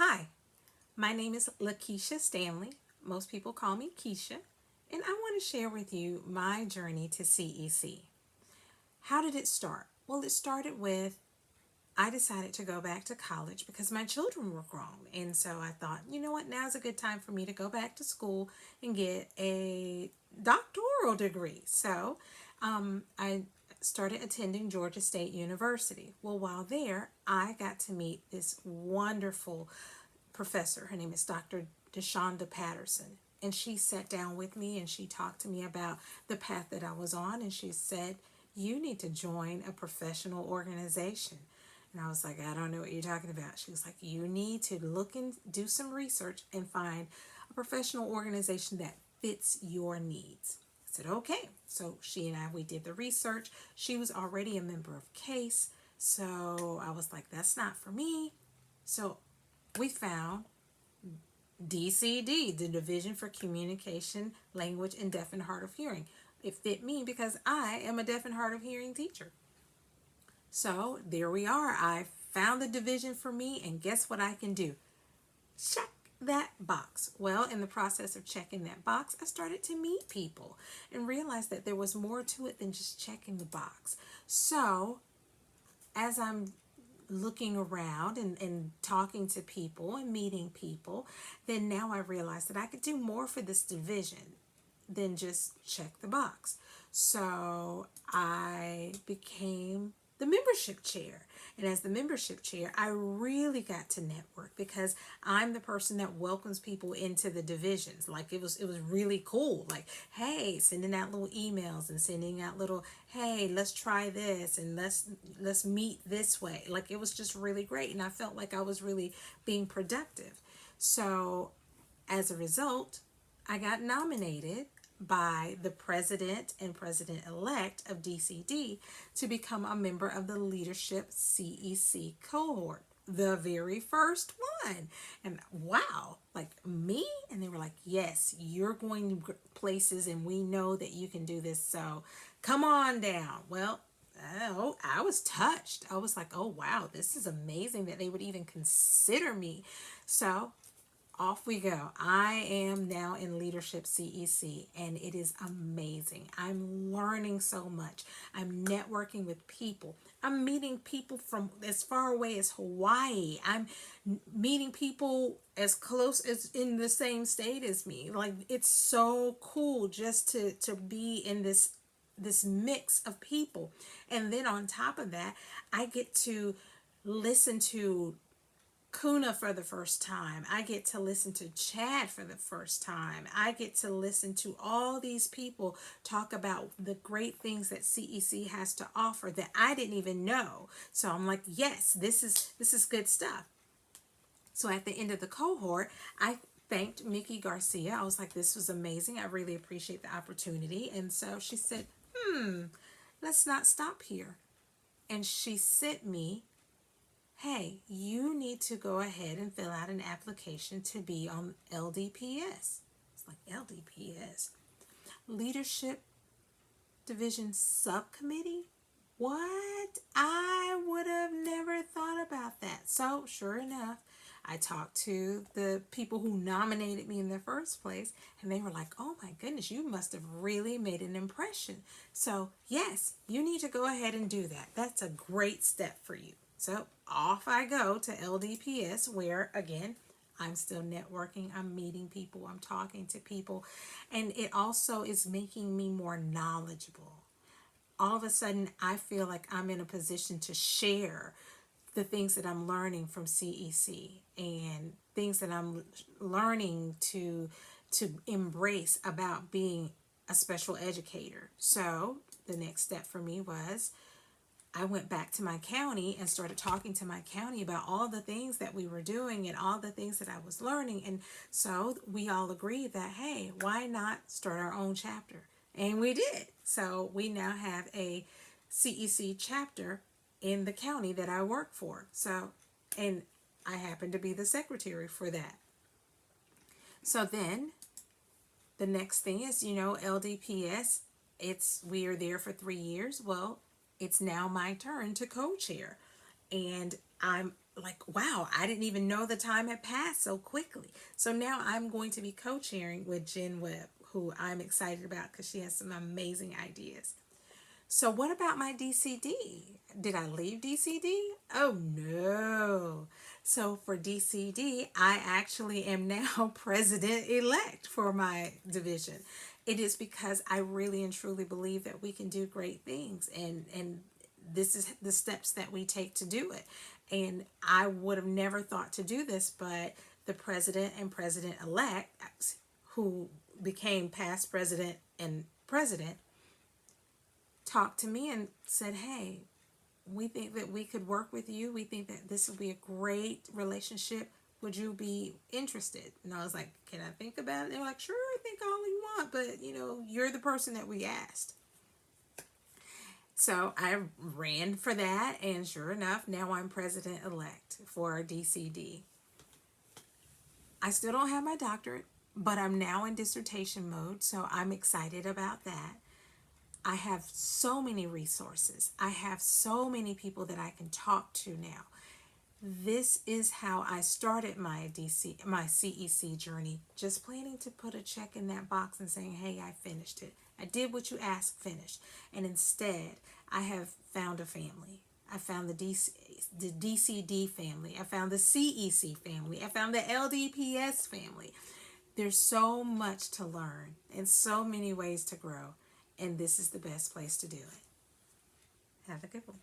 Hi, my name is Lakeisha Stanley. Most people call me Keisha, and I want to share with you my journey to CEC. How did it start? Well, it started with I decided to go back to college because my children were grown. And so I thought, you know what, now's a good time for me to go back to school and get a doctoral degree. So I started attending Georgia State University. Well, while there, I got to meet this wonderful professor. Her name is Dr. DeShonda Patterson. And she sat down with me and she talked to me about the path that I was on. And she said, you need to join a professional organization. And I was like, I don't know what you're talking about. She was like, you need to look and do some research and find a professional organization that fits your needs. I said, okay. So she and we did the research. She was already a member of CASE. So I was like, that's not for me. So we found DCD, the Division for Communication, Language, and Deaf and Hard of Hearing. It fit me because I am a deaf and hard of hearing teacher. So there we are. I found the division for me, and guess what I can do? Check that box. Well, in the process of checking that box, I started to meet people and realized that there was more to it than just checking the box. So as I'm looking around and talking to people and meeting people, then now I realized that I could do more for this division than just check the box. So I became the membership chair. And as the membership chair, I really got to network because I'm the person that welcomes people into the divisions. Like it was really cool. Like, hey, sending out little emails and sending out little, hey, let's try this and let's meet this way. Like it was just really great and I felt like I was really being productive. So as a result, I got nominated by the president and president elect of DCD to become a member of the leadership CEC cohort, the very first one. And wow, like me? And they were like, yes, you're going to places and we know that you can do this. So come on down. Well, oh, I was touched. I was like, oh, wow, this is amazing that they would even consider me. So off we go. I am now in Leadership CEC and it is amazing. I'm learning so much. I'm networking with people. I'm meeting people from as far away as Hawaii. I'm meeting people as close as in the same state as me. Like it's so cool just to be in this mix of people. And then on top of that, I get to listen to Kuna for the first time. I get to listen to Chad for the first time. I get to listen to all these people talk about the great things that CEC has to offer that I didn't even know. So I'm like, yes, this is good stuff. So at the end of the cohort, I thanked Mickey Garcia. I was like, this was amazing. I really appreciate the opportunity. And so she said, let's not stop here. And she sent me, hey, you need to go ahead and fill out an application to be on LDPS. It's like LDPS, Leadership Division Subcommittee. What? I would have never thought about that. So, sure enough, I talked to the people who nominated me in the first place, and they were like, oh my goodness, you must have really made an impression. So, yes, you need to go ahead and do that. That's a great step for you. So, off I go to LDPS, where again, I'm still networking, I'm meeting people, I'm talking to people, and it also is making me more knowledgeable. All of a sudden I feel like I'm in a position to share the things that I'm learning from CEC and things that I'm learning to embrace about being a special educator. So the next step for me was I went back to my county and started talking to my county about all the things that we were doing and all the things that I was learning. And so we all agreed that, hey, why not start our own chapter? And we did. So we now have a CEC chapter in the county that I work for. So, and I happen to be the secretary for that. So then the next thing is, LDPS, we are there for 3 years. Well, it's now my turn to co-chair. And I'm like, wow, I didn't even know the time had passed so quickly. So now I'm going to be co-chairing with Jen Webb, who I'm excited about because she has some amazing ideas. So what about my DCD? Did I leave DCD? Oh no. So for DCD, I actually am now president-elect for my division. It is because I really and truly believe that we can do great things, and this is the steps that we take to do it. And I would have never thought to do this, but the president and president-elect, who became past president and president, talked to me and said, hey, we think that we could work with you. We think that this would be a great relationship. Would you be interested? And I was like, can I think about it? They were like, sure, think all you want, but you're the person that we asked. So I ran for that, and sure enough, now I'm president-elect for DCD. I still don't have my doctorate, but I'm now in dissertation mode, so I'm excited about that. I have so many resources. I have so many people that I can talk to now. This is how I started my CEC journey, just planning to put a check in that box and saying, hey, I finished it. I did what you asked, finished. And instead, I have found a family. I found the DCD family. I found the CEC family. I found the LDPS family. There's so much to learn and so many ways to grow. And this is the best place to do it. Have a good one.